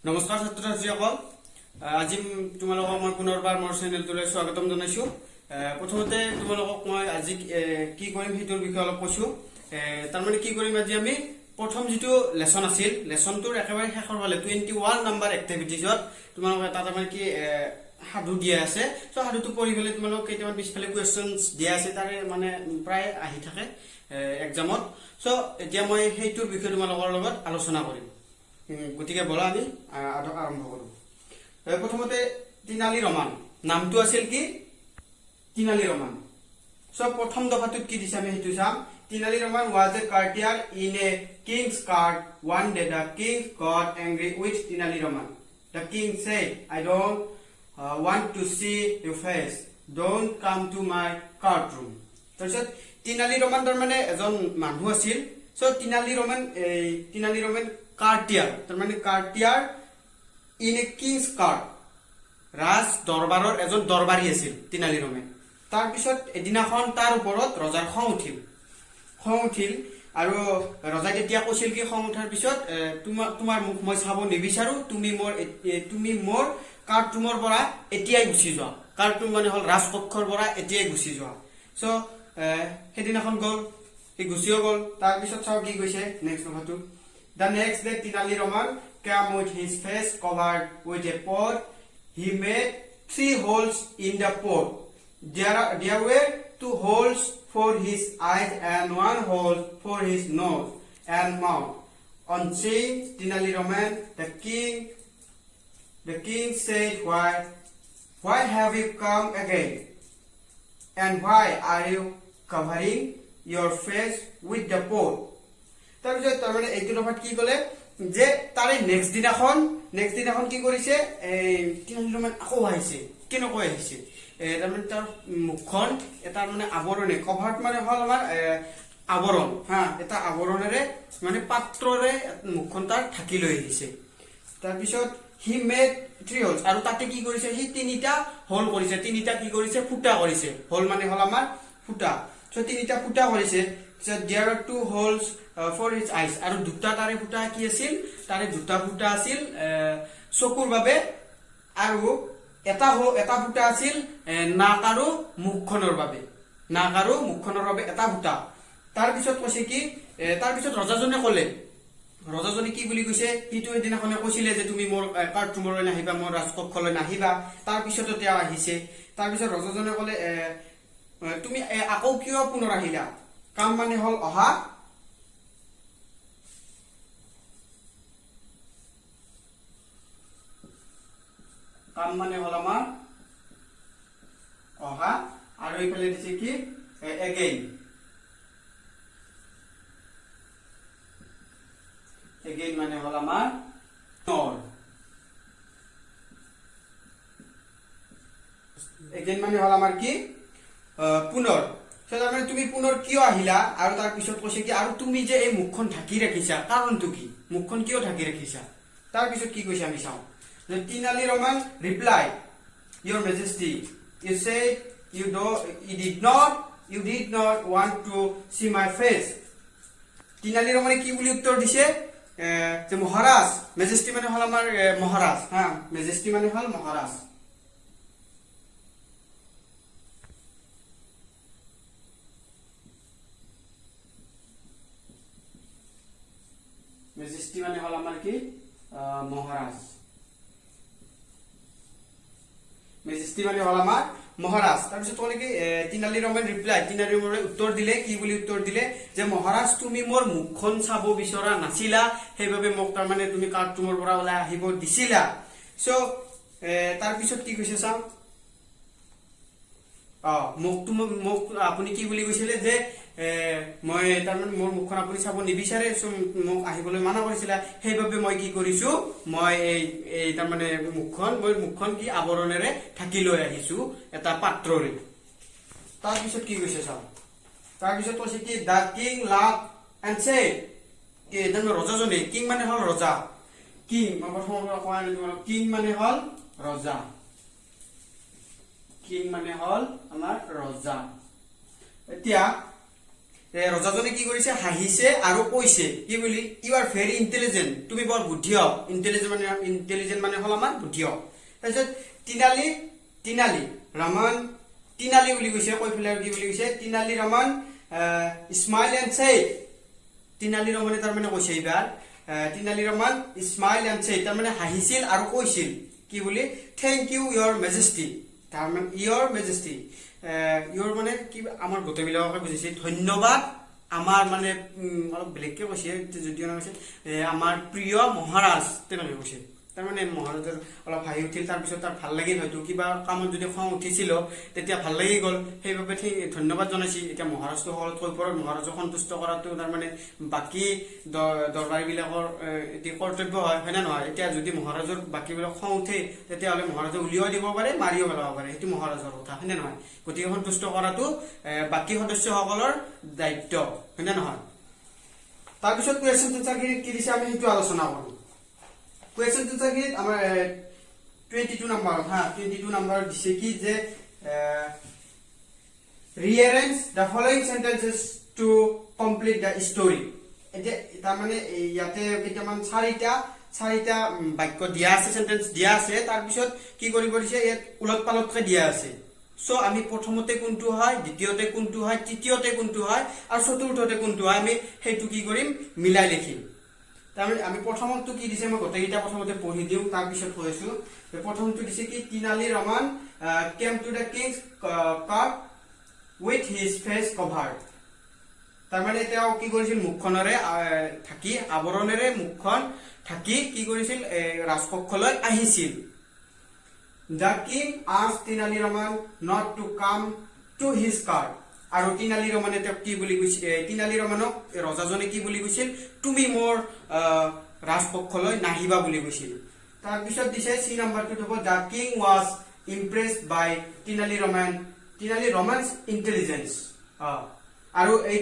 নমস্কাৰ ছাত্ৰ ছাত্ৰীসকল, আজি তোমালোকক মই পুনৰবাৰ মোৰ চেনেলটোলৈ স্বাগতম জনাইছো। প্ৰথমতে তোমালোকক মই আজি কি কৰিম সেইটোৰ বিষয়ে অলপ কৈছো। তাৰমানে কি কৰিম আজি আমি প্ৰথম যিটো লেসন আছিল, লেসনটোৰ একেবাৰে শেষৰ ফালে 21 নম্বৰ এক্টিভিটিজত তোমালোকক এটা তাৰমানে কি সাধু দিয়া আছে। সো সাধুটো পঢ়ি পেলাই তোমালোকক কেইটামান পিছফালে কুৱেশ্যনছ দিয়া আছে, তাৰে মানে প্ৰায় আহি থাকে এক্সামত। সো এতিয়া মই সেইটোৰ বিষয়ে তোমালোকৰ লগত আলোচনা কৰিম। গতিকে বলা আমি আৰম্ভ কৰো। প্ৰথমতে তিনালি ৰমান নামটো আছিল কি? তিনালি ৰমান। সো প্ৰথম দফাটোত কি দিছে আমি সেইটো চাম। তিনালি Roman was a courtier in a king's court. One day the king got angry with Tinali Raman. The king said, I don't want to see your face. Don't come to my courtroom. তাৰপিছত তিনালি Roman তাৰমানে এজন মানুহ আছিল। So তিনালি Roman কাৰ্টিয়াৰ, তাৰমানে কাৰ্টিয়াৰ in a Kings cart, ৰাজ দৰবাৰৰ এজন দৰবাৰী আছিল তিনালি Roman. তাৰপিছত এদিনাখন তাৰ ওপৰত ৰজাৰ খং উঠিল আৰু ৰজাই তেতিয়া কৈছিল কি, খং উঠাৰ পিছত তোমাৰ মুখ মই চাব নিবিচাৰো, তুমি মোৰ কাৰ্টৰুমৰ পৰা এতিয়াই গুচি যোৱা। কাৰ্টৰুম মানে হল ৰাজকক্ষৰ পৰা এতিয়াই গুচি যোৱা। সো সেইদিনাখন গ'ল, সি গুচিও গ'ল। তাৰপিছত চাও কি কৈছে নেক্সট কথাটো। The next day, Tinali Raman came with his face covered with a pot. He made 3 holes in the pot. There were 2 holes for his eyes and 1 hole for his nose and mouth. On seeing Tinali Raman, the king said, Why have you come again? And why are you covering your face with the pot? তাৰপিছত তাৰমানে এইটো দফাত কি ক'লে যে তাৰে next দিনাখন কি কৰিছে, তিনালি ৰমান আকৌ আহিছে। কেনেকৈ আহিছে? তাৰমানে তাৰ মুখখন এটা মানে আৱৰণে, কভাৰত মানে হল আমাৰ আৱৰণ, এটা আৱৰণেৰে মানে পাত্ৰৰে মুখখন তাৰ ঢাকি লৈ আহিছে। তাৰপিছত হি মেড 3 holes, আৰু তাতে কি কৰিছে, সি 3টা হোল কৰিছে, 3টা কি কৰিছে, ফুটা কৰিছে। হোল মানে হল আমাৰ ফুটা। সো 3টা ফুটা কৰিছে। There are 2 holes for his eyes, আৰু দুটা তাৰে ফুটা কি আছিল, তাৰে দুটা ফুটা আছিল চকুৰ বাবে, আৰু এটা ফুটা আছিল নাক আৰু মুখখনৰ বাবে। এটা ফুটা। তাৰপিছত কৈছে কি, তাৰপিছত ৰজাজনে কি বুলি কৈছে, সিটো এদিনাখনে কৈছিলে যে তুমি মোৰ কাৰ্টৰুমলৈ নাহিবা, মোৰ ৰাজকক্ষলৈ নাহিবা। তাৰপিছতো তেওঁ আহিছে। তাৰপিছত ৰজাজনে ক'লে, তুমি আকৌ কিয় পুনৰ আহিলা? কাম মানে হল অহা, আমাৰ অহা, আৰু এইফালে দিছে কি এগেইন মানে হল আমাৰ পুনৰ। এগেইন মানে হল আমাৰ কি পুনৰ। তাৰমানে তুমি পুনৰ কিয় আহিলা? আৰু তাৰ পিছত কৈছে কি, আৰু তুমি যে এই মুখখন ঢাকি ৰাখিছা, কাৰণটো কি? মুখখন কিয় ঢাকি ৰাখিছা? তাৰপিছত কি কৈছে আমি চাওঁ। Tinali Raman replied, Your Majesty, you said you did not want to see my face. Tinali Raman কি বুলি উত্তৰ দিছে যে মহাৰাজ, মেজেষ্টি মানে হল আমাৰ মহাৰাজ, মেজেষ্টি মানে হল মহাৰাজ। মেজেষ্টি মানে হল আমাৰ কি মহাৰাজ। তাৰপিছত ক'লে কি, তিনালি ৰমান উত্তৰ দিলে, কি বুলি উত্তৰ দিলে যে মহাৰাজ, তুমি মোৰ মুখখন চাব বিচৰা নাছিলা, সেইবাবে মোক তাৰমানে তুমি কাৰ্টৰুমৰ পৰা ওলাই আহিব দিছিলা। সো তাৰপিছত কি কৈছে চাওঁ। মোক আপুনি কি বুলি কৈছিলে যে মই তাৰমানে মোৰ মুখখন আপুনি চাব নিবিচাৰে, মোক আহিবলৈ মানা কৰিছিলা, সেইবাবে মই কি কৰিছো, মই এই তাৰমানে মুখখন কি আৱৰণেৰে ঢাকি লৈ আহিছো এটা পাত্ৰৰে। তাৰপিছত কি কৈছে চাওঁ। তাৰপিছত কৈছে কি, the king love and said, ৰজাজনে, কিং মানে হল ৰজা, কিং মানে হল ৰজা, কিং মানে হল আমাৰ ৰজা। এতিয়া ৰজাজনে কি কৰিছে হাঁহিছে আৰু কৈছে কি বুলি ইউ আৰ ভেৰি ইণ্টেলিজেন্ট তুমি বৰ বুদ্ধি হও ইণ্টেলিজেন্ট মানে হল আমাৰ বুদ্ধি হও তাৰপিছত তিনালি ৰমন তিনালি বুলি কৈছে কৈ ফেলে কি বুলি কৈছে তিনালি ৰমন স্মাইল এণ্ড সে তিনালি ৰমনে তাৰ মানে কৈছে এইবাৰ তিনালি ৰমন স্মাইল এণ্ড সে তাৰ মানে হাঁহিছিল আৰু কৈছিল কি বুলি থ্যাংক ইউ ইয়োৰ মেজেষ্টি তাৰ মানে ইয়োৰ মেজেষ্টি ইয়োৰ মানে কি আমাৰ গোটেইবিলাকে বুজিছে ধন্যবাদ আমাৰ মানে অলপ বেলেগকে কৈছে যদিও না কৈছে আমাৰ প্ৰিয় মহাৰাজ তেনেকৈ কৈছে তাৰ মানে মহাৰাজৰ অলপ হাঁহি উঠিল তাৰপিছত তাৰ ভাল লাগিল হয়তো কিবা কামত যদি খং উঠিছিল তেতিয়া ভাল লাগি গ'ল সেইবাবে ধন্যবাদ জনাইছি এতিয়া মহাৰাজটো সকলোতকৈ ওপৰত মহাৰাজক সন্তুষ্ট কৰাটো তাৰ মানে বাকী দৰবাৰীবিলাকৰ এটি কৰ্তব্য হয় নে নহয় এতিয়া যদি মহাৰাজৰ বাকীবিলাক খং উঠে তেতিয়াহ'লে মহাৰাজে উলিয়াই দিব পাৰে মাৰিও পেলাব পাৰে সেইটো মহাৰাজৰ কথা হয় নে নহয় গতিকে সন্তুষ্ট কৰাটো বাকী সদস্যসকলৰ দায়িত্ব হয় নে নহয় তাৰপিছত কুৱেশ্যন আনসাৰ কি দিছে আমি সেইটো আলোচনা কৰোঁ Question to target our 22 number 22 number দিছে কি যে rearrange the following sentences to complete the story এটা তাৰ মানে ইয়াতে কেইটামান চাৰিটা বাক্য দিয়া আছে সেন্টেন্স দিয়া আছে তাৰ পিছত কি কৰিব দিছে ইয়াত উলট পালটকে দিয়া আছে সো আমি প্ৰথমতে কোনটো হয় দ্বিতীয়তে কোনটো হয় তৃতীয়তে কোনটো হয় আৰু চতুৰ্থতে কোনটো হয় আমি হেতু কি কৰিম মিলাই লিখিম তাহলে আমি প্ৰথমটো কি দিছে মই গটেইটা প্ৰথমতে পঢ়ি দিও তাৰ পিছত কৈছো প্ৰথমটো দিছে কি তিনালি Roman came to the king's court with his face covered তাৰ মানে তেওঁ কি কৰিছিল মুখখনৰে থাকি আবৰণেৰে মুখখন থাকি কি কৰিছিল ৰাজকক্ষলৈ আহিছিল the king asked Tenali Raman not to come to his court আৰু তিনালি ৰমানে তেওঁ কি বুলি কৈছিল তিনালি ৰমানক ৰজাজনে কি বুলি কৈছিল তুমি মোৰ ৰাজকক্ষলৈ নাহিবা বুলি কৈছিল তাৰ পিছত দিছে সি নম্বৰটো হ'ব the king was impressed by তিনালি ৰমান's intelligence আৰু এই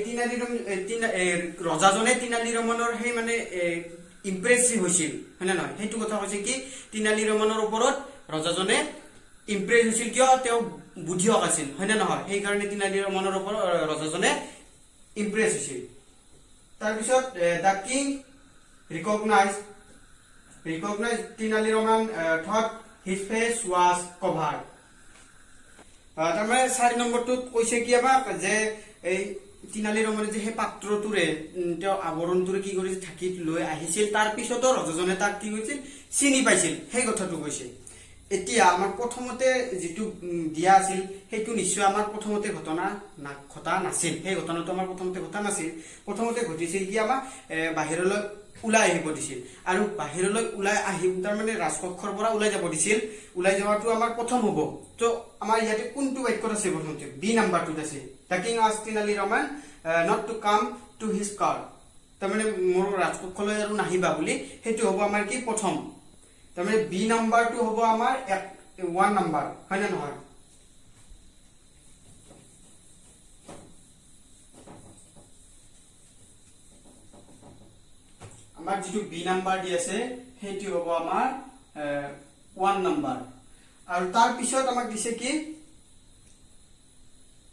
ৰজাজনে তিনালি ৰমানৰ সেই মানে ইমপ্ৰেছিভ হৈছিল হয়নে নহয় সেইটো কথা কৈছে কি তিনালি ৰমানৰ ওপৰত ৰজাজনে ইমপ্ৰেছ হৈছিল কিয় তেওঁ বুদ্ধিয়ক আছিল হয়নে নহয় সেই কাৰণে তিনালি ৰমানৰ ওপৰত ৰজাজনে ইমপ্ৰেছ হৈছিল তাৰ পিছত the king recognized Tenali Raman thought his face was covered তাৰমানে 4 নম্বৰটোত কৈছে কি আমাক যে এই তিনালি ৰমানে যে সেই পাত্ৰটোৰে তেওঁ আবৰণটোৰে কি কৰিছিল থাকি লৈ আহিছিল তাৰ পিছতো ৰজাজনে তাক কি কৰিছিল চিনি পাইছিল সেই কথাটো কৈছে এতিয়া আমাৰ প্ৰথমতে যেটো দিয়া আছিল হেতু নিশ্চয় আমাৰ প্ৰথমতে ঘটা নাছিল সেই ঘটনাটো আমাৰ প্ৰথমতে ঘটা নাছিল প্ৰথমতে ঘটিছিল কি আমাৰ বাহিৰলৈ উলাই আহিব দিছিল আৰু বাহিৰলৈ উলাই আহি তাৰ মানে ৰাজকক্ষৰ পৰা উলাই যাব দিছিল উলাই যাওয়াটো আমাৰ প্ৰথম হ'ব তো আমাৰ ইয়াতে কোনটো বাক্যত আছে প্ৰথমতে বি নাম্বাৰটোত আছে the king asked Tenali Raman not to come to his court তাৰ মানে মোৰ ৰাজকক্ষলৈ আৰু নাহিবা বুলি হেতু হ'ব আমাৰ কি প্ৰথম তাৰ মানে বি নাম্বাৰটো হ'ব আমাৰ 1 নাম্বাৰ হয় না নহয় আমাৰ যেটো বি নাম্বাৰ দি আছে হেতু হ'ব আমাৰ 1 নাম্বাৰ আৰু তাৰ পিছত আমাক দিছে কি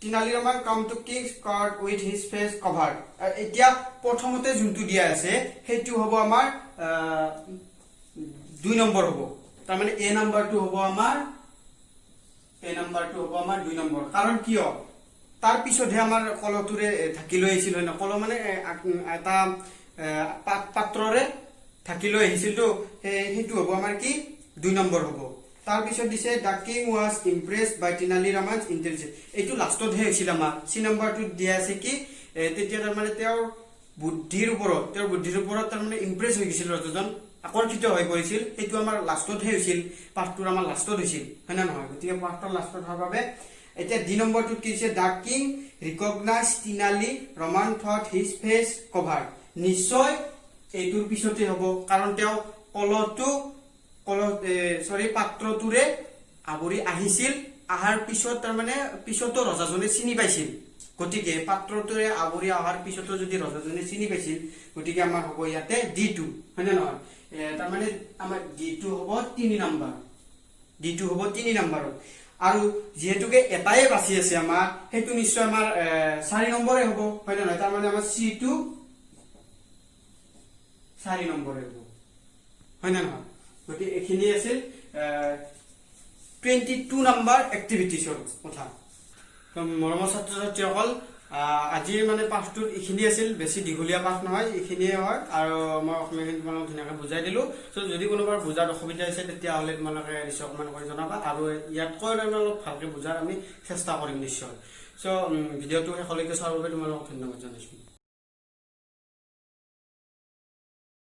তিনালি Roman come to king's court with his face covered এতিয়া প্ৰথমতে যোনটো দিয়া আছে হেতু হ'ব আমাৰ 2 নম্বৰ হ'ব তাৰ মানে এ নাম্বাৰটো হ'ব আমাৰ 2 নম্বৰ কাৰণ কিয় তাৰ পিছতহে আমাৰ কলটোৰে থাকি লৈ আহিছিল না কল মানে এটা পাত্ৰৰে থাকি লৈ আহিছিল তো হেতু হ'ব আমাৰ কি 2 নম্বৰ হ'ব তাৰ পিছত দিছে the king was impressed by তিনালি ৰমান's intelligence এইটো লাষ্টত হে হৈছিল আমাৰ সি নম্বৰটো দিয়া আছে কি তেতিয়া তাৰ মানে তেওঁৰ বুদ্ধিৰ ওপৰত তাৰ মানে ইমপ্ৰেছ হৈ গৈছিল ৰজাজন আকৰ্ষিত হৈ পৰিছিল এইটো আমাৰ লাষ্টত হে হৈছিল পাঠটোৰ আমাৰ লাষ্টত হৈছিল হয় না নহয় গতিকে পাঠটোৰ লাষ্টত হোৱাৰ বাবে এতিয়া ডি নম্বৰটোত কি আছে the king recognized Tenali Raman thought his face covered নিশ্চয় এইটোৰ পিছতে হ'ব কাৰণ তেওঁ পাত্ৰটোৰে আবৰি আহিছিল আহাৰ পিছত তাৰ মানে পিছতো ৰজাজনে চিনি পাইছিল গতিকে পাত্ৰটোৰে আবৰি আহাৰ পিছতো যদি ৰজাজনে চিনি পাইছিল গতিকে আমাৰ হ'ব ইয়াতে D2 হয়নে নহয় তাৰ মানে আমাৰ D2 হ'ব 3 নম্বৰ আৰু যেহেতুকে এটাই বাছি আছে আমাৰ হেতু নিশ্চয় আমাৰ 4 নম্বৰে হ'ব হয় না নহয় তাৰ মানে আমাৰ সি টু 4 নম্বৰে হ'ব হয় না নহয় গতি এখিনি আছিল 22 নম্বৰ এক্টিভিটিছৰ কথা তো মৰমৰ ছাত্ৰ ছাত্ৰীসকল আজিৰ মানে পাঠটোত এখিনি আছিল বেছি দীঘলীয়া পাঠ নহয় এখিনিয়ে হয় আৰু মই অসমীয়াখিনি তোমালোকক ধুনীয়াকৈ বুজাই দিলো সো যদি কোনোবাৰ বুজাত অসুবিধা হৈছে তেতিয়াহ'লে তোমালোকে নিশ্চয় কমেণ্ট কৰি জনাবা আৰু ইয়াতকৈ অলপ ভালকৈ বুজাৰ আমি চেষ্টা কৰিম নিশ্চয় সো ভিডিঅ'টো শেষলৈকে চোৱাৰ বাবে তোমালোকক ধন্যবাদ জনাইছোঁ